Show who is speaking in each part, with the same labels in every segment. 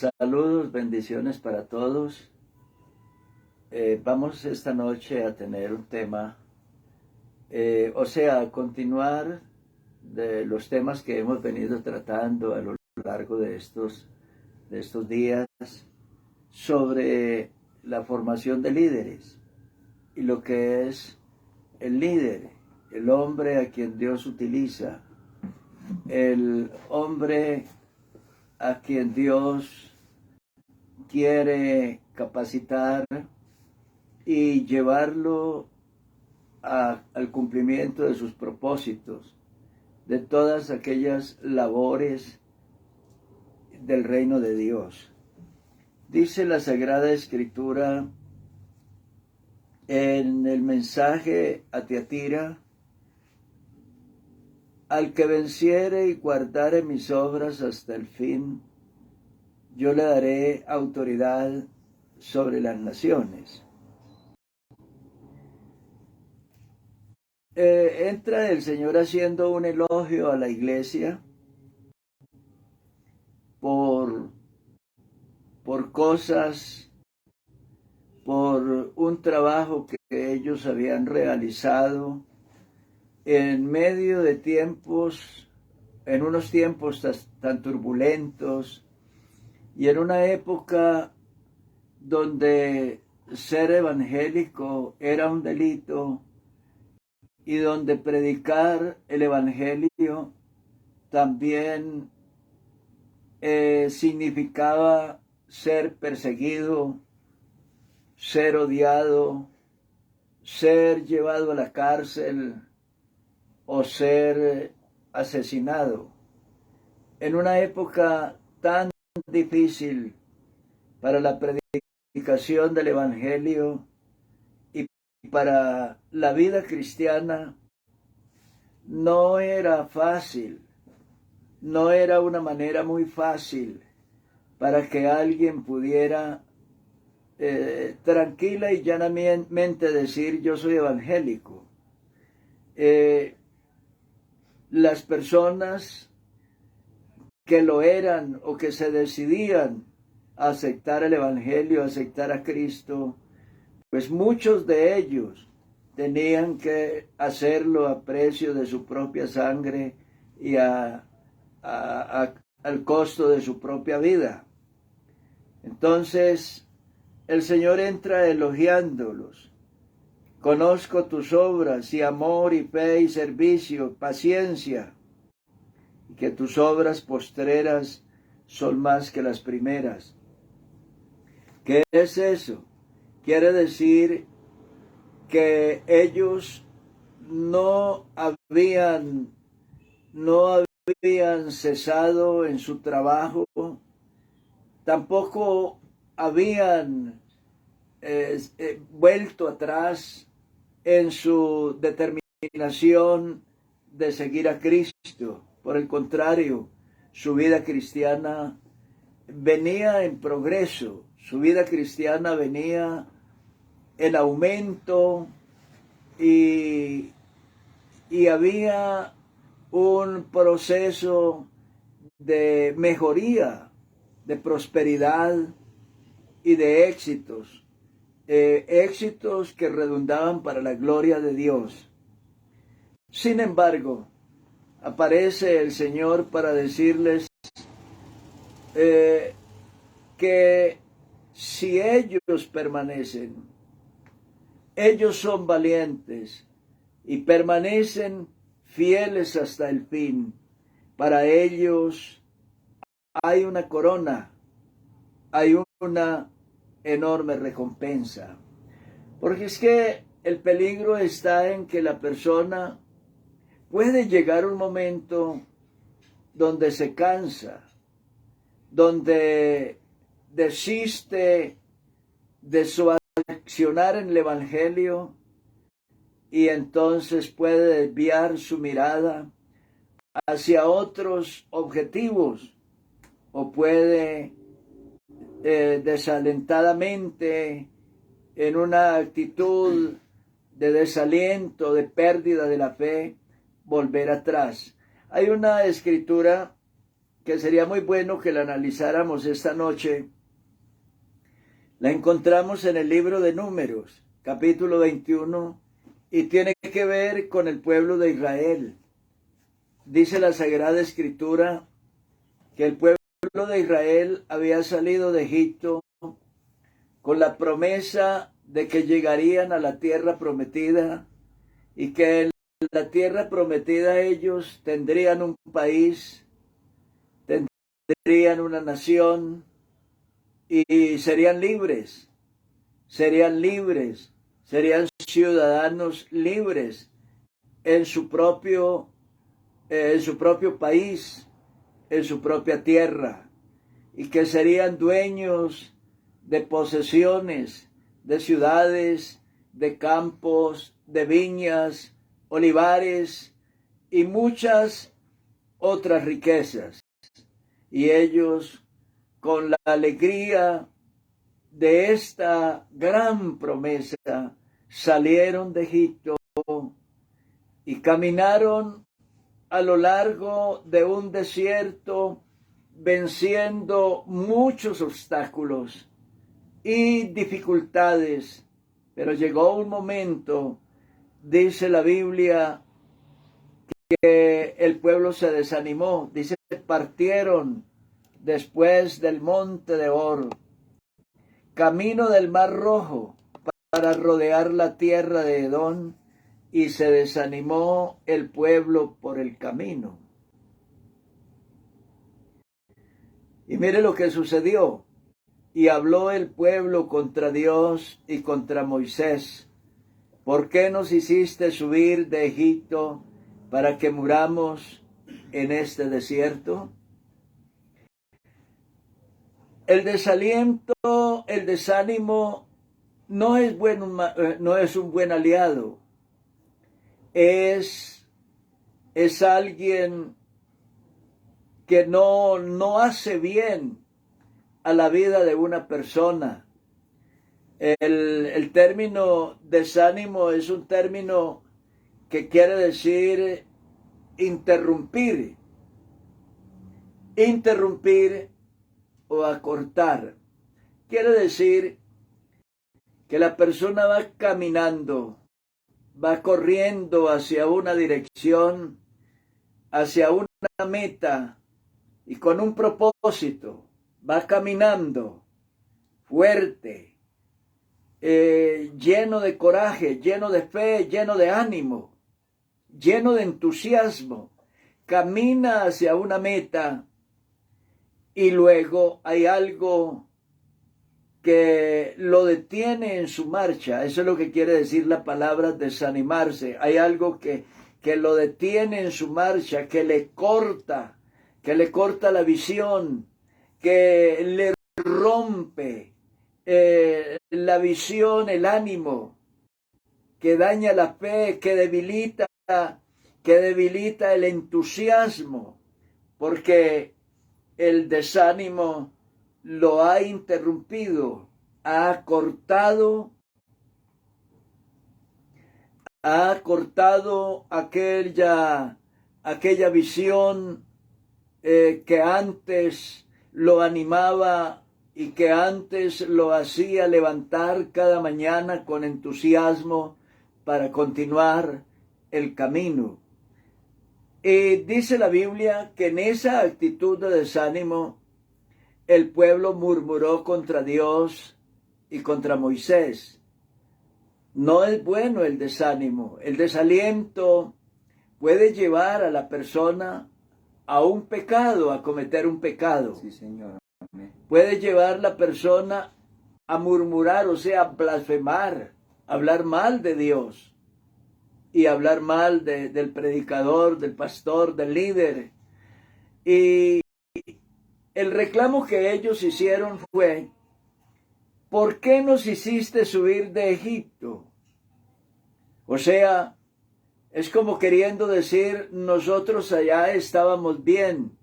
Speaker 1: Saludos, bendiciones para todos. Vamos esta noche a tener un tema, a continuar de los temas que hemos venido tratando a lo largo de estos días sobre la formación de líderes y lo que es el líder, el hombre a quien Dios utiliza, el hombre a quien Dios quiere capacitar y llevarlo al cumplimiento de sus propósitos, de todas aquellas labores del reino de Dios. Dice la Sagrada Escritura en el mensaje a Tiatira: al que venciere y guardare mis obras hasta el fin, yo le daré autoridad sobre las naciones. Entra el Señor haciendo un elogio a la iglesia por cosas, por un trabajo que ellos habían realizado en medio de tiempos, en unos tiempos tan turbulentos y en una época donde ser evangélico era un delito y donde predicar el evangelio también significaba ser perseguido, ser odiado, ser llevado a la cárcel o ser asesinado. En una época tan difícil para la predicación del evangelio y para la vida cristiana, no era fácil, no era una manera muy fácil para que alguien pudiera tranquila y llanamente decir: yo soy evangélico. Las personas que lo eran o que se decidían a aceptar el evangelio, a aceptar a Cristo, pues muchos de ellos tenían que hacerlo a precio de su propia sangre y al costo de su propia vida. Entonces el Señor entra elogiándolos: conozco tus obras y amor y fe y servicio, paciencia, y que tus obras postreras son más que las primeras. ¿Qué es eso? Quiere decir que ellos no habían cesado en su trabajo, tampoco habían vuelto atrás en su determinación de seguir a Cristo. Por el contrario, su vida cristiana venía en progreso, su vida cristiana venía en aumento y había un proceso de mejoría, de prosperidad y de éxitos, éxitos que redundaban para la gloria de Dios. Sin embargo, aparece el Señor para decirles que si ellos permanecen, ellos son valientes y permanecen fieles hasta el fin, para ellos hay una corona, hay una enorme recompensa. Porque es que el peligro está en que la persona puede llegar un momento donde se cansa, donde desiste de su accionar en el evangelio y entonces puede desviar su mirada hacia otros objetivos o puede desalentadamente, en una actitud de desaliento, de pérdida de la fe, volver atrás. Hay una escritura que sería muy bueno que la analizáramos esta noche, la encontramos en el libro de Números, capítulo 21, y tiene que ver con el pueblo de Israel. Dice la Sagrada Escritura que el pueblo de Israel había salido de Egipto con la promesa de que llegarían a la tierra prometida y que en la tierra prometida ellos tendrían un país, tendrían una nación y serían libres, serían ciudadanos libres en su propio país, en su propia tierra, y que serían dueños de posesiones, de ciudades, de campos, de viñas, olivares y muchas otras riquezas. Y ellos, con la alegría de esta gran promesa, salieron de Egipto y caminaron a lo largo de un desierto, venciendo muchos obstáculos y dificultades. Pero llegó un momento, dice la Biblia, que el pueblo se desanimó. Dice, partieron después del monte de Oro, camino del Mar Rojo, para rodear la tierra de Edom, y se desanimó el pueblo por el camino. Y mire lo que sucedió. Y habló el pueblo contra Dios y contra Moisés. ¿Por qué nos hiciste subir de Egipto para que muramos en este desierto? El desaliento, el desánimo no es un buen aliado. Es alguien que no hace bien a la vida de una persona. El término desánimo es un término que quiere decir interrumpir o acortar. Quiere decir que la persona va caminando, va corriendo hacia una dirección, hacia una meta y con un propósito. Va caminando fuerte, lleno de coraje, lleno de fe, lleno de ánimo, lleno de entusiasmo. Camina hacia una meta y luego hay algo que lo detiene en su marcha. Eso es lo que quiere decir la palabra desanimarse. Hay algo que lo detiene en su marcha, que le corta la visión, que le rompe la visión, el ánimo, que daña la fe, que debilita el entusiasmo, porque el desánimo lo ha interrumpido, ha cortado aquella visión que antes lo animaba y que antes lo hacía levantar cada mañana con entusiasmo para continuar el camino. Y dice la Biblia que en esa actitud de desánimo el pueblo murmuró contra Dios y contra Moisés. No es bueno el desánimo. El desaliento puede llevar a la persona a un pecado, a cometer un pecado.
Speaker 2: Sí, Señor. Amén.
Speaker 1: Puede llevar a la persona a murmurar, o sea, a blasfemar, a hablar mal de Dios y hablar mal del predicador, del pastor, del líder. Y el reclamo que ellos hicieron fue: ¿por qué nos hiciste subir de Egipto? O sea, es como queriendo decir, nosotros allá estábamos bien,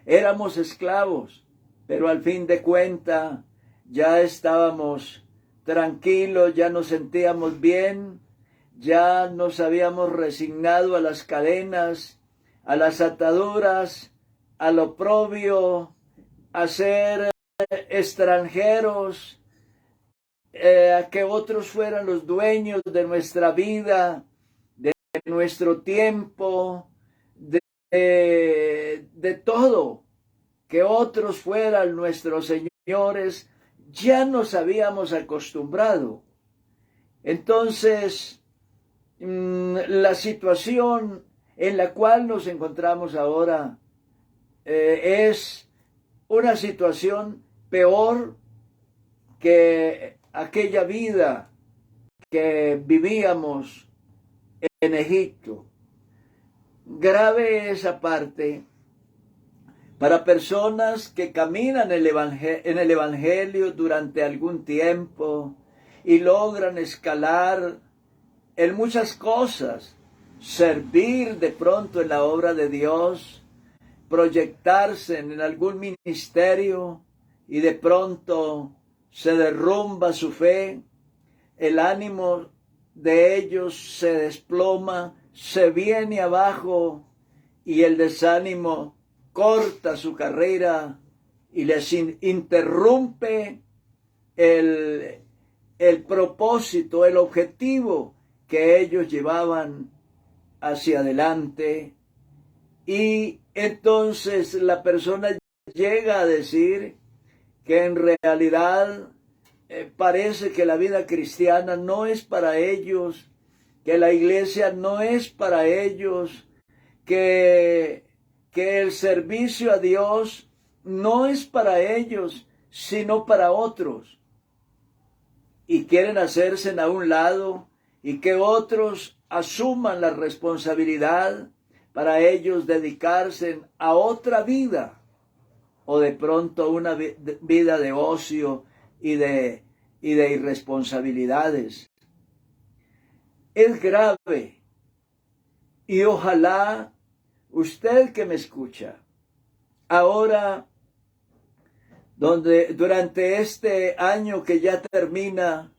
Speaker 1: éramos esclavos, pero al fin de cuentas ya estábamos tranquilos, ya nos sentíamos bien, ya nos habíamos resignado a las cadenas, a las ataduras, al oprobio, a ser extranjeros, a que otros fueran los dueños de nuestra vida, de nuestro tiempo, de todo, que otros fueran nuestros señores, ya nos habíamos acostumbrado. Entonces, la situación en la cual nos encontramos ahora es una situación peor que aquella vida que vivíamos en Egipto. Grave esa parte para personas que caminan en el Evangelio durante algún tiempo y logran escalar en muchas cosas, servir de pronto en la obra de Dios, proyectarse en algún ministerio y de pronto se derrumba su fe, el ánimo de ellos se desploma, se viene abajo y el desánimo corta su carrera y les interrumpe el propósito, el objetivo que ellos llevaban hacia adelante. Y entonces la persona llega a decir que en realidad parece que la vida cristiana no es para ellos, que la iglesia no es para ellos, que el servicio a Dios no es para ellos, sino para otros. Y quieren hacerse a un lado y que otros asuman la responsabilidad para ellos dedicarse a otra vida, o de pronto una vida de ocio y de irresponsabilidades. Es grave y ojalá usted que me escucha ahora, durante este año que ya termina,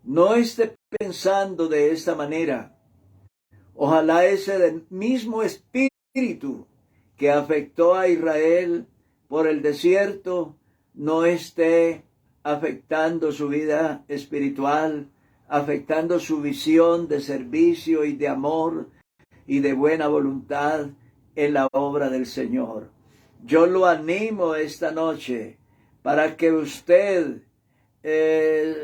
Speaker 1: no esté pensando de esta manera. Ojalá ese mismo espíritu que afectó a Israel por el desierto no esté afectando su vida espiritual, afectando su visión de servicio y de amor y de buena voluntad en la obra del Señor. Yo lo animo esta noche para que usted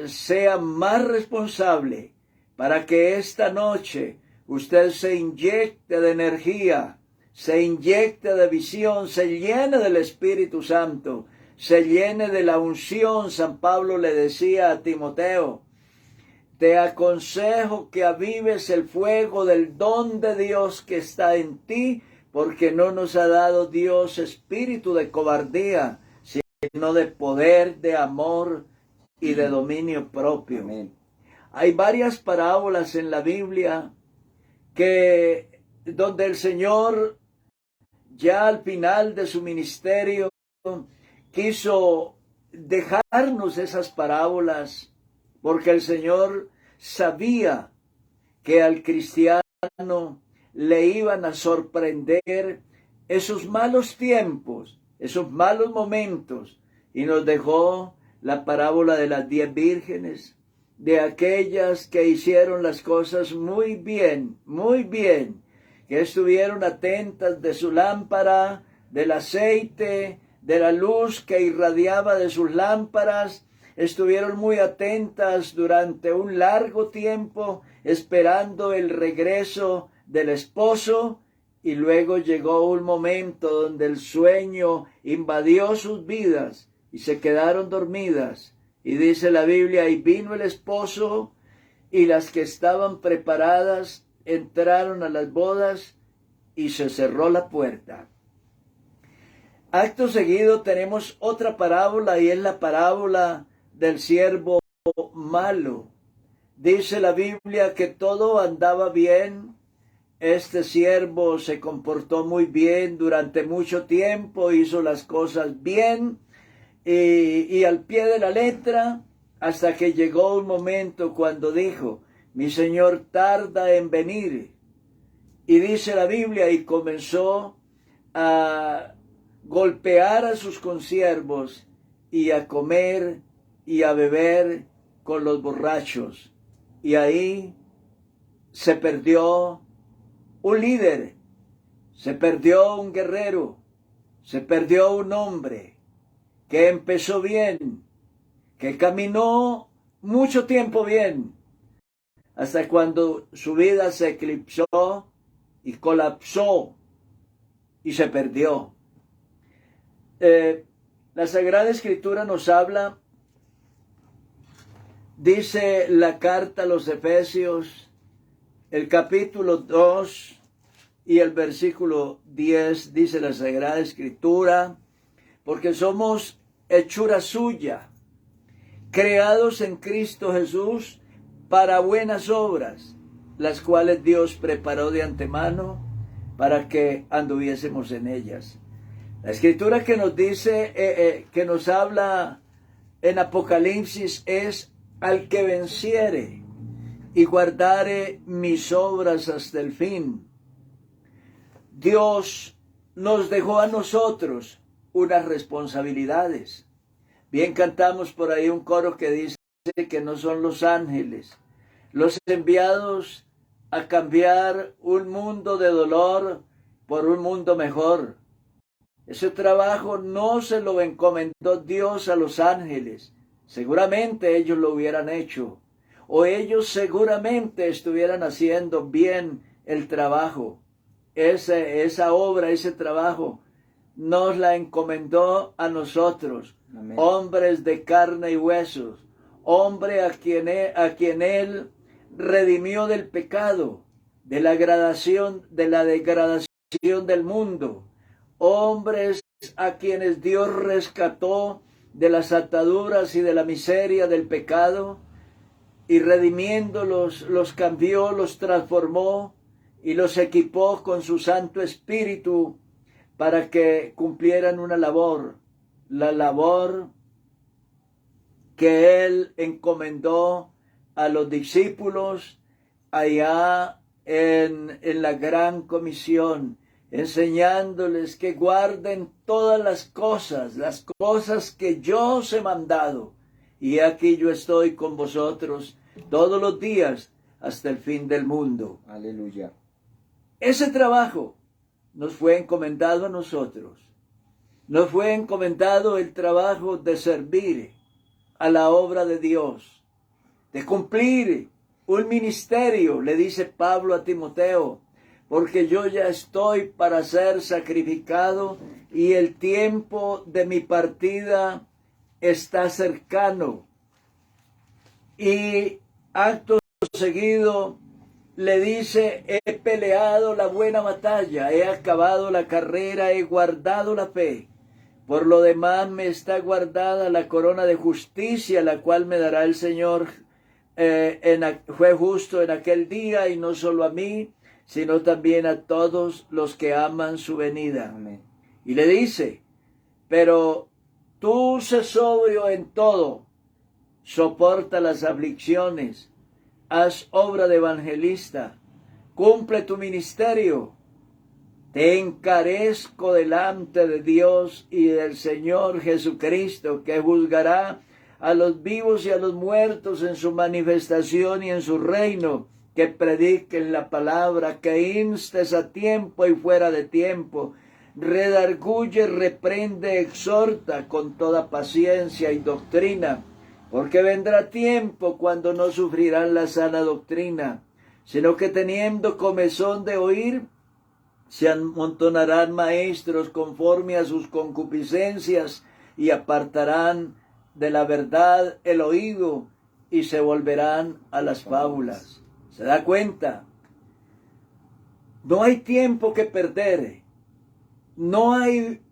Speaker 1: sea más responsable, para que esta noche usted se inyecte de energía, se inyecte de visión, se llene del Espíritu Santo, se llene de la unción. San Pablo le decía a Timoteo: te aconsejo que avives el fuego del don de Dios que está en ti, porque no nos ha dado Dios espíritu de cobardía, sino de poder, de amor y de dominio propio. Amén. Hay varias parábolas en la Biblia donde el Señor, ya al final de su ministerio, quiso dejarnos esas parábolas, porque el Señor sabía que al cristiano le iban a sorprender esos malos tiempos, esos malos momentos, y nos dejó la parábola de las 10 vírgenes, de aquellas que hicieron las cosas muy bien, que estuvieron atentas de su lámpara, del aceite, de la luz que irradiaba de sus lámparas. Estuvieron muy atentas durante un largo tiempo, esperando el regreso del esposo, y luego llegó un momento donde el sueño invadió sus vidas y se quedaron dormidas. Y dice la Biblia: y vino el esposo, y las que estaban preparadas entraron a las bodas, y se cerró la puerta. Acto seguido tenemos otra parábola, y es la parábola del siervo malo. Dice la Biblia que todo andaba bien. Este siervo se comportó muy bien durante mucho tiempo, hizo las cosas bien y al pie de la letra, hasta que llegó un momento cuando dijo: mi Señor tarda en venir. Y dice la Biblia, y comenzó a golpear a sus consiervos y a comer y a beber con los borrachos. Y ahí se perdió un líder, se perdió un guerrero, se perdió un hombre que empezó bien, que caminó mucho tiempo bien, hasta cuando su vida se eclipsó y colapsó y se perdió. La Sagrada Escritura nos habla, dice la carta a los Efesios, el capítulo 2 y el versículo 10, dice la Sagrada Escritura, porque somos hechura suya, creados en Cristo Jesús para buenas obras, las cuales Dios preparó de antemano para que anduviésemos en ellas. La Escritura que nos dice, que nos habla en Apocalipsis es: al que venciere y guardare mis obras hasta el fin. Dios nos dejó a nosotros unas responsabilidades. Bien cantamos por ahí un coro que dice que no son los ángeles los enviados a cambiar un mundo de dolor por un mundo mejor. Ese trabajo no se lo encomendó Dios a los ángeles. Seguramente ellos lo hubieran hecho, o ellos seguramente estuvieran haciendo bien el trabajo. Esa obra, ese trabajo, nos la encomendó a nosotros, amén, hombres de carne y huesos, hombre a quien Él redimió del pecado, de la degradación del mundo, hombres a quienes Dios rescató de las ataduras y de la miseria del pecado, y redimiéndolos, los cambió, los transformó y los equipó con su Santo Espíritu para que cumplieran una labor, la labor que Él encomendó a los discípulos allá en la gran comisión, enseñándoles que guarden todas las cosas que yo os he mandado. Y aquí yo estoy con vosotros todos los días hasta el fin del mundo.
Speaker 2: Aleluya.
Speaker 1: Ese trabajo nos fue encomendado a nosotros. Nos fue encomendado el trabajo de servir a la obra de Dios, de cumplir un ministerio, le dice Pablo a Timoteo, porque yo ya estoy para ser sacrificado y el tiempo de mi partida está cercano. Y acto seguido le dice: he peleado la buena batalla, he acabado la carrera, he guardado la fe. Por lo demás me está guardada la corona de justicia, la cual me dará el Señor, fue justo en aquel día, y no solo a mí, sino también a todos los que aman su venida.
Speaker 2: Amén.
Speaker 1: Y le dice: pero tú sé sobrio en todo, soporta las aflicciones, haz obra de evangelista, cumple tu ministerio. Te encarezco delante de Dios y del Señor Jesucristo, que juzgará a los vivos y a los muertos en su manifestación y en su reino, que prediquen la palabra, que instes a tiempo y fuera de tiempo, redarguye, reprende, exhorta con toda paciencia y doctrina, porque vendrá tiempo cuando no sufrirán la sana doctrina, sino que teniendo comezón de oír, se amontonarán maestros conforme a sus concupiscencias y apartarán de la verdad el oído y se volverán a las fábulas. ¿Se da cuenta? No hay tiempo que perder. No hay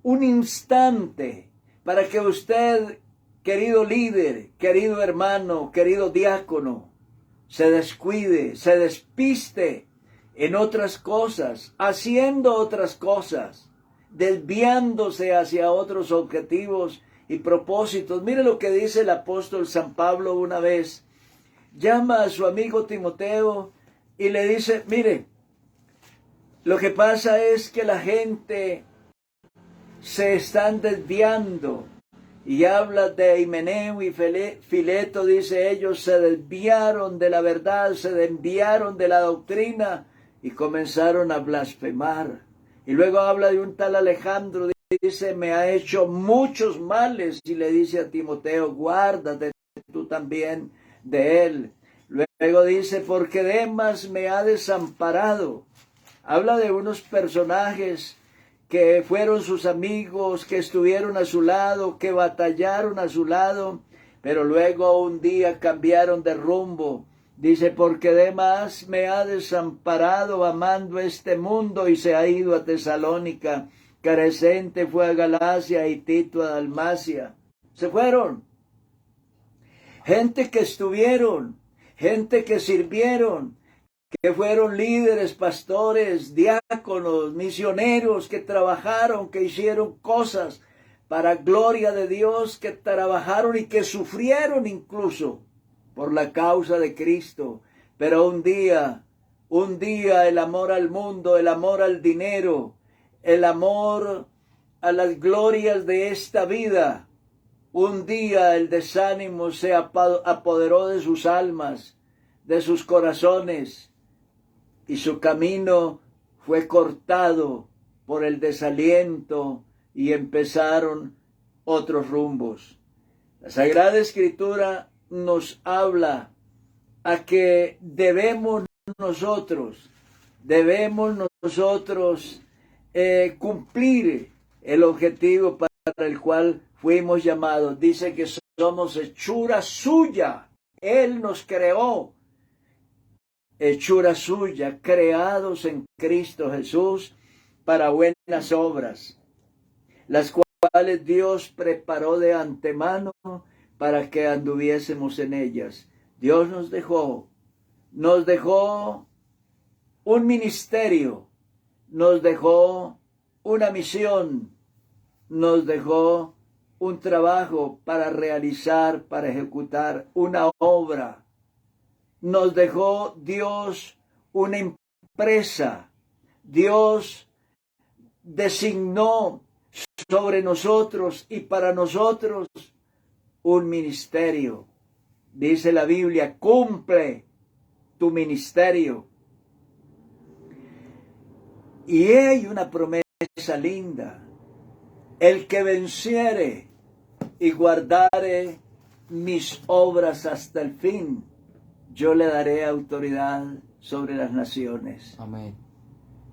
Speaker 1: un instante para que usted, querido líder, querido hermano, querido diácono, se descuide, se despiste en otras cosas, haciendo otras cosas, desviándose hacia otros objetivos y propósitos. Mire lo que dice el apóstol San Pablo una vez. Llama a su amigo Timoteo y le dice: mire, lo que pasa es que la gente se están desviando. Y habla de Himeneo y Fileto, dice, ellos se desviaron de la verdad, se desviaron de la doctrina y comenzaron a blasfemar. Y luego habla de un tal Alejandro, dice, me ha hecho muchos males, y le dice a Timoteo, guárdate tú también de él. Luego dice, porque Demas me ha desamparado. Habla de unos personajes que fueron sus amigos, que estuvieron a su lado, que batallaron a su lado, pero luego un día cambiaron de rumbo. Dice, porque Demas me ha desamparado amando este mundo y se ha ido a Tesalónica. Crescente fue a Galacia y Tito a Dalmacia. Se fueron. Gente que estuvieron, gente que sirvieron, que fueron líderes, pastores, diáconos, misioneros, que trabajaron, que hicieron cosas para gloria de Dios, que trabajaron y que sufrieron incluso por la causa de Cristo. Pero un día el amor al mundo, el amor al dinero, el amor a las glorias de esta vida, un día el desánimo se apoderó de sus almas, de sus corazones, y su camino fue cortado por el desaliento y empezaron otros rumbos. La Sagrada Escritura nos habla a que debemos nosotros cumplir el objetivo para el cual fuimos llamados. Dice que somos hechura suya. Él nos creó. Hechura suya, creados en Cristo Jesús para buenas obras, las cuales Dios preparó de antemano para que anduviésemos en ellas. Dios nos dejó un ministerio, nos dejó una misión, nos dejó un trabajo para realizar, para ejecutar una obra. Nos dejó Dios una empresa. Dios designó sobre nosotros y para nosotros un ministerio. Dice la Biblia, cumple tu ministerio. Y hay una promesa linda. El que venciere y guardare mis obras hasta el fin, yo le daré autoridad sobre las naciones.
Speaker 2: Amén.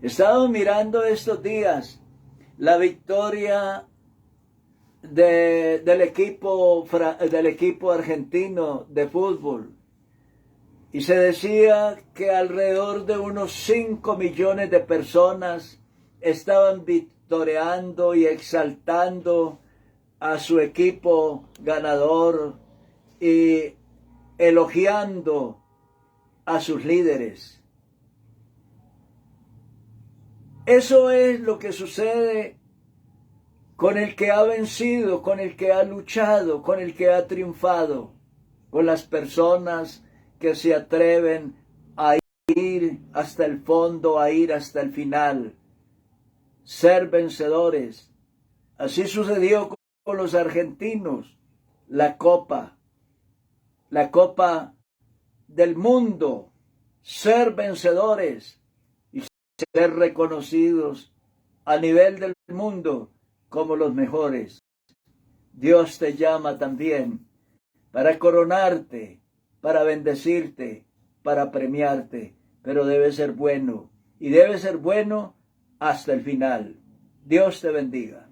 Speaker 1: He estado mirando estos días la victoria del equipo argentino de fútbol. Y se decía que alrededor de unos 5 millones de personas estaban victoriando y exaltando a su equipo ganador y elogiando a sus líderes. Eso es lo que sucede con el que ha vencido, con el que ha luchado, con el que ha triunfado, con las personas que se atreven a ir hasta el fondo, a ir hasta el final, ser vencedores. Así sucedió con los argentinos, la copa del mundo, ser vencedores y ser reconocidos a nivel del mundo como los mejores. Dios te llama también para coronarte, para bendecirte, para premiarte, pero debe ser bueno, y debe ser bueno hasta el final. Dios te bendiga.